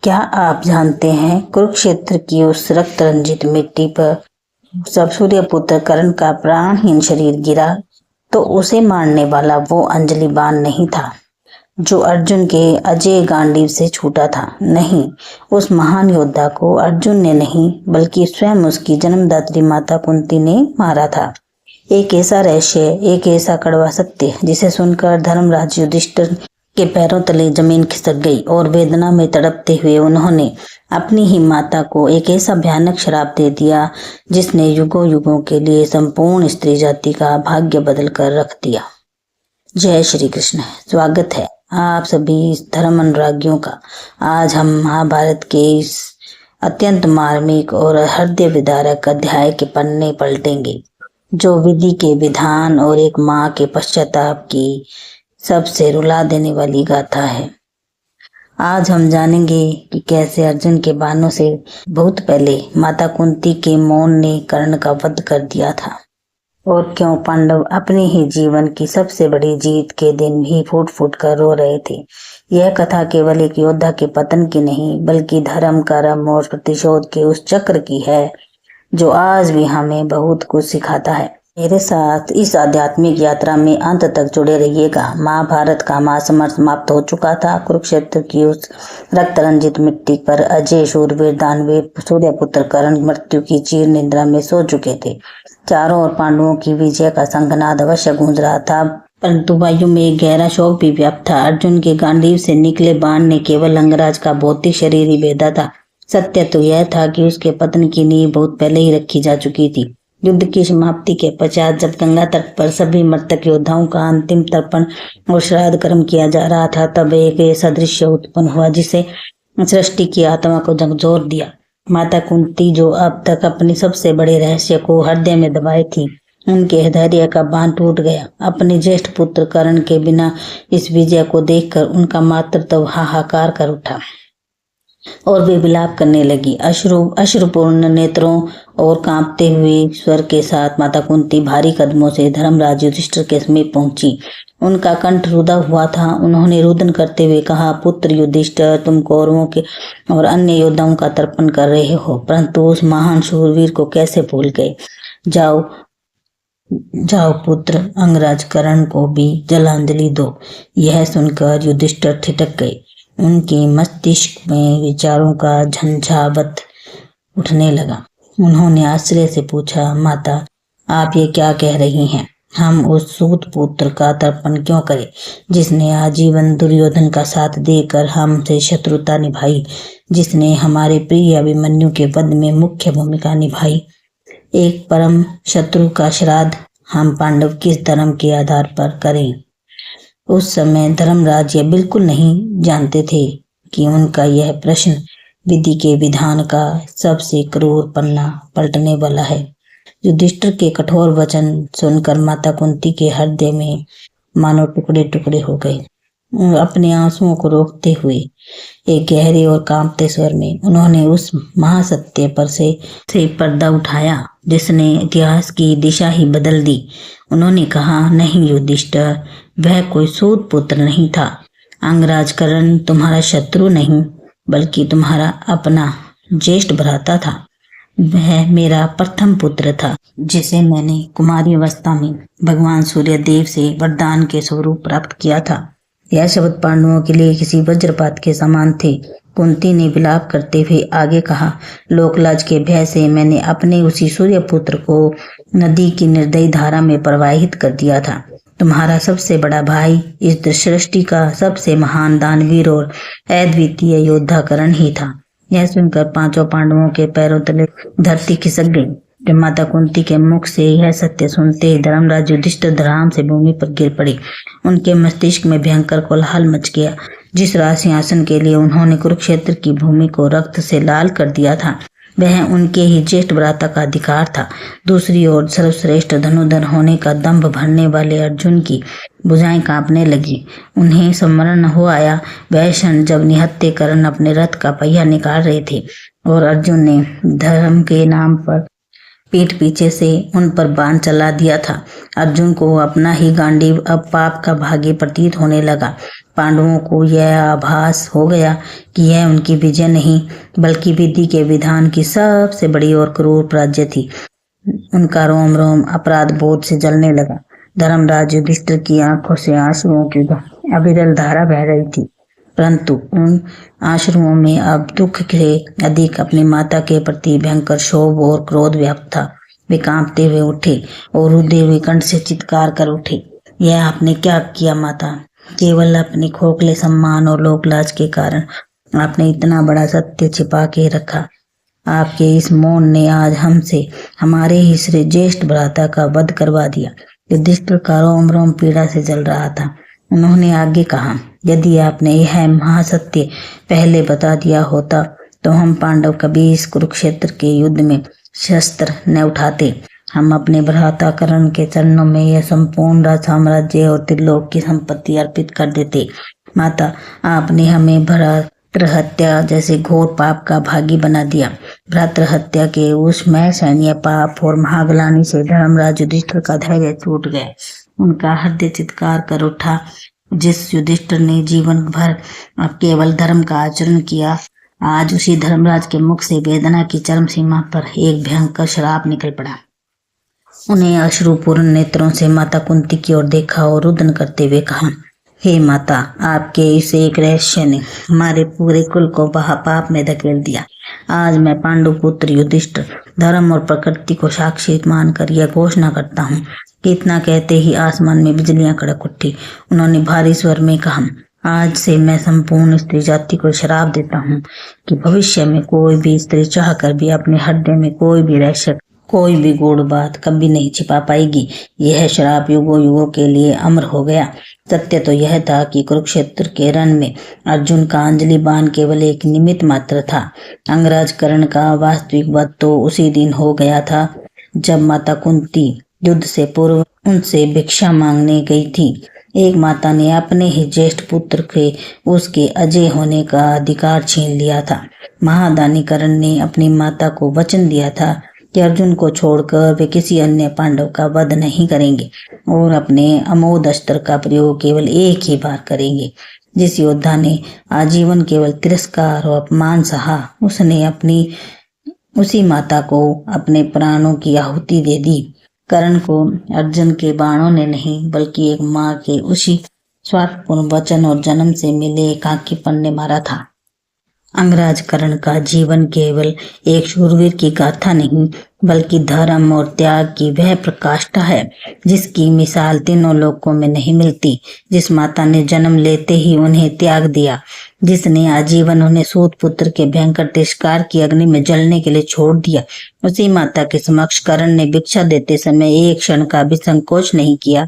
क्या आप जानते हैं कुरुक्षेत्र की उस रक्त रंजित मिट्टी पर जब सूर्यपुत्र कर्ण का प्राणहीन शरीर गिरा तो उसे मारने वाला वो अंजलि बाण नहीं था जो अर्जुन के अजय गांडीव से छूटा था। नहीं, उस महान योद्धा को अर्जुन ने नहीं बल्कि स्वयं उसकी जन्मदात्री माता कुंती ने मारा था। एक ऐसा रहस्य, एक ऐसा कड़वा सत्य जिसे सुनकर धर्मराज युधिष्ठिर के पैरों तले जमीन खिसक गई और वेदना में तड़पते हुए उन्होंने अपनी ही माता को एक ऐसा भयानक श्राप दे दिया जिसने युगों युगों के लिए संपूर्ण स्त्री जाति का भाग्य बदल कर रख दिया। जय श्री कृष्ण। स्वागत है आप सभी धर्म अनुरागियों का। आज हम महाभारत के इस अत्यंत मार्मिक और हृदय विदारक अध्याय के पन्ने पलटेंगे जो विधि के विधान और एक माँ के पश्चाताप की सबसे रुला देने वाली गाथा है। आज हम जानेंगे कि कैसे अर्जुन के बाणों से बहुत पहले माता कुंती के मौन ने कर्ण का वध कर दिया था और क्यों पांडव अपने ही जीवन की सबसे बड़ी जीत के दिन भी फूट फूट कर रो रहे थे। यह कथा केवल एक योद्धा के पतन की नहीं बल्कि धर्म, कर्म और प्रतिशोध के उस चक्र की है जो आज भी हमें बहुत कुछ सिखाता है। मेरे साथ इस आध्यात्मिक यात्रा में अंत तक जुड़े रहिएगा। महाभारत का महासमर समाप्त हो चुका था। कुरुक्षेत्र की उस रक्त रंजित मिट्टी पर अजय शूरवीर दानवीर सूर्यपुत्र कर्ण मृत्यु की चीर निद्रा में सो चुके थे। चारों ओर पांडवों की विजय का शंखनाद अवश्य गूंज रहा था, परंतु वायु में एक गहरा शोक भी व्याप्त था। अर्जुन के गांडीव से निकले बाण ने केवल अंगराज का भौतिक शरीर ही भेदा था। सत्य तो यह था कि उसके पतन की नींव बहुत पहले ही रखी जा चुकी थी। युद्ध की समाप्ति के पश्चात जब गंगा तट पर सभी मृतक योद्धाओं का अंतिम तर्पण और श्राद्ध कर्म किया जा रहा था तब एक ऐसा दृश्य उत्पन्न हुआ जिसे सृष्टि की आत्मा को झकझोर दिया। माता कुंती जो अब तक अपने सबसे बड़े रहस्य को हृदय में दबाए थी, उनके धैर्य का बांध टूट गया। अपने ज्येष्ठ पुत्र कर्ण के बिना इस विजय को देखकर उनका मातृत्व हाहाकार कर उठा और वे विलाप करने लगी। अश्रुपूर्ण नेत्रों और कांपते हुए स्वर के साथ माता कुंती भारी कदमों से धर्मराज युधिष्ठिर के समीप पहुंची। उनका कंठ रुधा हुआ था। उन्होंने रुदन करते हुए कहा, पुत्र युधिष्ठिर, तुम कौरवों के और अन्य योद्धाओं का तर्पण कर रहे हो, परंतु उस महान शूरवीर को कैसे भूल गए? जाओ जाओ पुत्र, अंगराज कर्ण को भी जलांजलि दो। यह सुनकर युधिष्ठिर ठिठक गए। उनके मस्तिष्क में विचारों का झंझावत उठने लगा। उन्होंने आश्चर्य से पूछा, माता, आप ये क्या कह रही हैं? हम उस सूत पुत्र का तर्पण क्यों करें जिसने आजीवन दुर्योधन का साथ देकर हमसे शत्रुता निभाई, जिसने हमारे प्रिय अभिमन्यु के वध में मुख्य भूमिका निभाई? एक परम शत्रु का श्राद्ध हम पांडव किस धर्म के आधार पर करें? उस समय धर्मराज यह बिल्कुल नहीं जानते थे कि उनका यह प्रश्न विधि के विधान का सबसे क्रूर पन्ना पलटने वाला है। युधिष्ठिर के कठोर वचन सुनकर माता कुंती के हृदय में मानो टुकड़े टुकड़े हो गए। अपने आंसुओं को रोकते हुए एक गहरे और कांपते स्वर में उन्होंने उस महासत्य पर से पर्दा उठाया जिसने इतिहास की दिशा ही बदल दी। उन्होंने कहा, नहीं युधिष्ठिर, वह कोई सूत पुत्र नहीं था। अंगराज कर्ण तुम्हारा शत्रु नहीं बल्कि तुम्हारा अपना ज्येष्ठ भ्राता था। वह मेरा प्रथम पुत्र था जिसे मैंने कुमारी अवस्था में भगवान सूर्य देव से वरदान के स्वरूप प्राप्त किया था। यह शब्द पांडवों के लिए किसी वज्रपात के समान थे। कुंती ने विलाप करते हुए आगे कहा, लोकलाज के भय से मैंने अपने उसी सूर्य पुत्र को नदी की निर्दयी धारा में प्रवाहित कर दिया था। तुम्हारा सबसे बड़ा भाई इस सृष्टि का सबसे महान दानवीर और अद्वितीय योद्धा कर्ण ही था। यह सुनकर पांचों पांडवों के पैरों तले धरती खिसक गई। जब माता कुंती के मुख से यह सत्य सुनते ही धर्मराज युधिष्ठिर धड़ाम से भूमि पर गिर पड़े। उनके मस्तिष्क में भयंकर कोलाहल मच गया। जिस राजसिंहासन के लिए उन्होंने कुरुक्षेत्र की भूमि को रक्त से लाल कर दिया था वह उनके ही ज्येष्ठ भ्राता का अधिकार था। दूसरी ओर सर्वश्रेष्ठ धनुर्धर होने का दंभ भरने वाले अर्जुन की भुजाएं कांपने लगी। उन्हें स्मरण हो आया वह क्षण जब निहत्थे कर्ण अपने रथ का पहिया निकाल रहे थे और अर्जुन ने धर्म के नाम पर पीठ पीछे से उन पर बाण चला दिया था। अर्जुन को अपना ही गांडीव अब पाप का भागी प्रतीत होने लगा। पांडवों को यह आभास हो गया कि यह उनकी विजय नहीं बल्कि विधि के विधान की सबसे बड़ी और क्रूर पराजय थी। उनका रोम रोम अपराध बोध से जलने लगा। धर्मराज युधिष्ठिर की आंखों से आंसुओं की अविरल धारा बह रही थी, परंतु उन आंसुओं में अब दुख से अधिक अपनी माता के प्रति भयंकर क्षोभ और क्रोध व्याप्त था। वे कांपते हुए उठे और रुदे हुए कंठ से चित्कार कर उठे, यह आपने क्या किया माता? केवल अपने खोखले सम्मान और लोकलाज के कारण आपने इतना बड़ा सत्य छिपा के रखा। आपके इस मौन ने आज हमसे हमारे ही श्री ज्येष्ठ भ्राता का वध करवा दिया। युधिष्ठिर का रोम रोम पीड़ा से जल रहा था। उन्होंने आगे कहा, यदि आपने यह महासत्य पहले बता दिया होता तो हम पांडव कभी इस कुरुक्षेत्र के युद्ध में शस्त्र न उठाते। हम अपने भ्राता कर्ण के चरणों में यह संपूर्ण राज साम्राज्य और त्रिलोक की संपत्ति अर्पित कर देते। माता, आपने हमें भ्रातृ हत्या जैसे घोर पाप का भागी बना दिया। भ्रातृ हत्या के उस सैन्य पाप और महाग्लानि से धर्मराज युधिष्ठिर का धैर्य टूट गया। उनका हृदय चित्कार कर उठा। जिस युधिष्ठिर ने जीवन भर केवल धर्म का आचरण किया, आज उसी धर्मराज के मुख से वेदना की चरम सीमा पर एक भयंकर श्राप निकल पड़ा। उन्हें अश्रुपूर्ण नेत्रों से माता कुंती की ओर देखा और रुदन करते हुए कहा, हे माता, आपके इस एक रहस्य ने हमारे पूरे कुल को पाप में धकेल दिया। आज मैं पांडुपुत्र युधिष्ठिर धर्म और प्रकृति को साक्षी मानकर यह घोषणा करता हूँ कि इतना कहते ही आसमान में बिजलियां कड़क उठी। उन्होंने भारी स्वर में कहा, आज से मैं संपूर्ण स्त्री जाति को श्राप देता हूँ कि भविष्य में कोई भी स्त्री चाहकर भी अपने हृदय में कोई भी रहस्य, कोई भी गूढ़ बात कभी नहीं छिपा पाएगी। यह श्राप युगों युगों के लिए अमर हो गया। सत्य तो यह था कि कुरुक्षेत्र के रण में अर्जुन का अंजलि बाण केवल एक निमित्त मात्र था। अंगराज कर्ण का वास्तविक वध तो उसी दिन हो गया था जब माता कुंती युद्ध से पूर्व उनसे भिक्षा मांगने गई थी। एक माता ने अपने ही ज्येष्ठ पुत्र के उसके अजय होने का अधिकार छीन लिया था। महादानी कर्ण ने अपनी माता को वचन दिया था कि अर्जुन को छोड़कर वे किसी अन्य पांडव का वध नहीं करेंगे और अपने अमोघ अस्त्र का प्रयोग केवल एक ही बार करेंगे। जिस योद्धा ने आजीवन केवल तिरस्कार और अपमान सहा, उसने अपनी उसी माता को अपने प्राणों की आहुति दे दी। कर्ण को अर्जुन के बाणों ने नहीं बल्कि एक माँ के उसी स्वार्थपूर्ण वचन और जन्म से मिले एकाकीपन ने मारा था। अंगराज कर्ण का जीवन केवल एक शूरवीर की गाथा नहीं बल्कि धर्म और त्याग की वह प्रकाष्ठा है जिसकी मिसाल तीनों लोकों में नहीं मिलती। जिस माता ने जन्म लेते ही उन्हें त्याग दिया, जिसने आजीवन उन्हें सूत पुत्र के भयंकर तिरस्कार की अग्नि में जलने के लिए छोड़ दिया, उसी माता के समक्ष कर्ण ने भिक्षा देते समय एक क्षण का भी संकोच नहीं किया।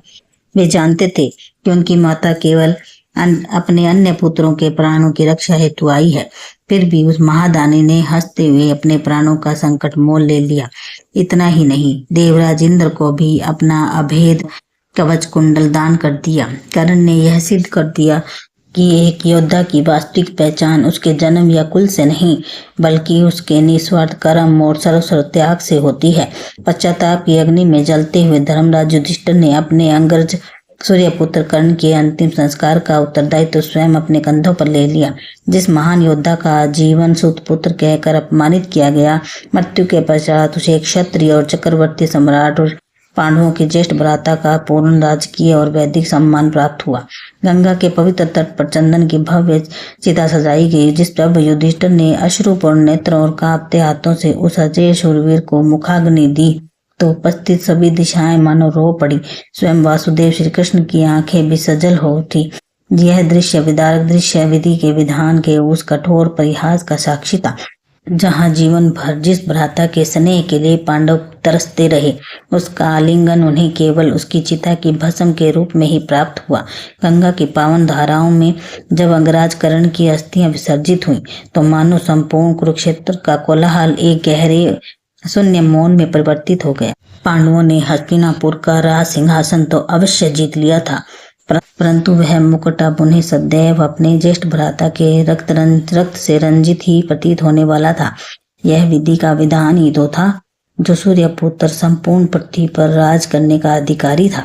वे जानते थे कि उनकी माता केवल अपने अन्य पुत्रों के प्राणों की रक्षा हेतु आई है, फिर भी उस महादानी ने हंसते हुए अपने प्राणों का संकट मोल ले लिया। इतना ही नहीं, देवराज इंद्र को भी अपना अभेद कवच कुंडल दान कर दिया। कर्ण ने यह सिद्ध कर दिया कि एक योद्धा की वास्तविक पहचान उसके जन्म या कुल से नहीं बल्कि उसके निस्वार्थ कर्म और सर्वस्व त्याग से होती है। पश्चाताप की अग्नि में जलते हुए धर्मराज युधिष्ठिर ने अपने अंगरज सूर्यपुत्र कर्ण के अंतिम संस्कार का उत्तरदायित्व तो स्वयं अपने कंधों पर ले लिया। जिस महान योद्धा का जीवन सूतपुत्र कहकर अपमानित किया गया, मृत्यु के पश्चात उसे एक क्षत्रिय और चक्रवर्ती सम्राट और पांडवों के ज्येष्ठ भ्राता का पूर्ण राजकीय और वैदिक सम्मान प्राप्त हुआ। गंगा के पवित्र तट पर चंदन की भव्य चिता सजाई गई, जिस पर युधिष्ठिर ने अश्रुपूर्ण नेत्रों और कांपते हाथों से उस अजय शूरवीर को मुखाग्नि दी तो उपस्थित सभी दिशाएं मानो रो पड़ी। स्वयं वासुदेव श्री कृष्ण की आंखें भी सजल हो उठी। यह दृश्य विदारक दृश्य विधि के विधान के उस कठोर परिहास का साक्षी था। जहां जीवन भर जिस भ्राता के स्नेह के लिए पांडव तरसते रहे, उसका आलिंगन उन्हें केवल उसकी चिता की भस्म के रूप में ही प्राप्त हुआ। गंगा की पावन धाराओं में जब अंगराज कर्ण की अस्थियां विसर्जित हुई तो मानो संपूर्ण कुरुक्षेत्र का कोलाहल एक गहरे शून्य मौन में परिवर्तित हो गया। पांडवों ने हस्तिनापुर का राज सिंहासन तो अवश्य जीत लिया था, परंतु वह मुकुट अब उन्हें सदैव अपने ज्येष्ठ भ्राता के रक्त से रंजित ही प्रतीत होने वाला था। यह विधि का विधान ही तो था जो सूर्यपुत्र संपूर्ण पृथ्वी पर राज करने का अधिकारी था,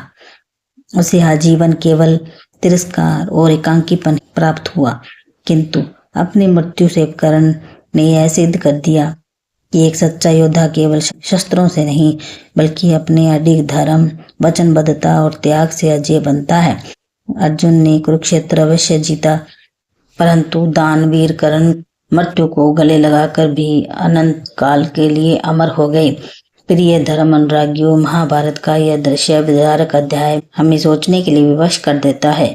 उसे आजीवन केवल तिरस्कार और एकांकीपन प्राप्त हुआ। किंतु अपनी मृत्यु से कर्ण ने यह सिद्ध कर दिया कि एक सच्चा योद्धा केवल शस्त्रों से नहीं बल्कि अपने अडिग धर्म, वचनबद्धता और त्याग से अजय बनता है। अर्जुन ने कुरुक्षेत्र अवश्य जीता, परंतु दानवीर कर्ण मृत्यु को गले लगाकर भी अनंत काल के लिए अमर हो गए। प्रिय धर्म अनुरागियों, महाभारत का यह दृश्य विदारक अध्याय हमें सोचने के लिए विवश कर देता है।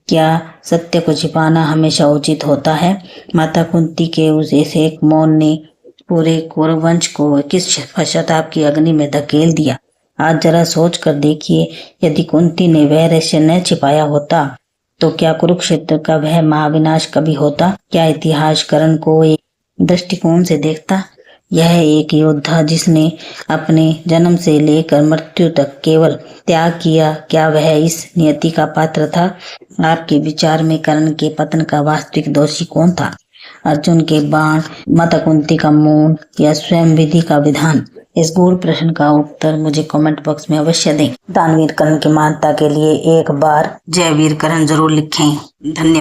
क्या सत्य को छिपाना हमेशा उचित होता है? माता कुंती के उस एक मौन ने पूरे कौरव वंश को किस शताब्दी की अग्नि में धकेल दिया। आज जरा सोच कर देखिए, यदि कुंती ने वह रहस्य न छिपाया होता तो क्या कुरुक्षेत्र का वह महाविनाश कभी होता? क्या इतिहास कर्ण को एक दृष्टिकोण से देखता? यह एक योद्धा जिसने अपने जन्म से लेकर मृत्यु तक केवल त्याग किया, क्या वह इस नियति का पात्र था? आपके विचार में कर्ण के पतन का वास्तविक दोषी कौन था? अर्जुन के बाण, माता कुंती का मौन या स्वयं विधि का विधान? इस गूढ़ प्रश्न का उत्तर मुझे कमेंट बॉक्स में अवश्य दें। दानवीर कर्ण की महानता के लिए एक बार जय वीर कर्ण जरूर लिखें। धन्यवाद।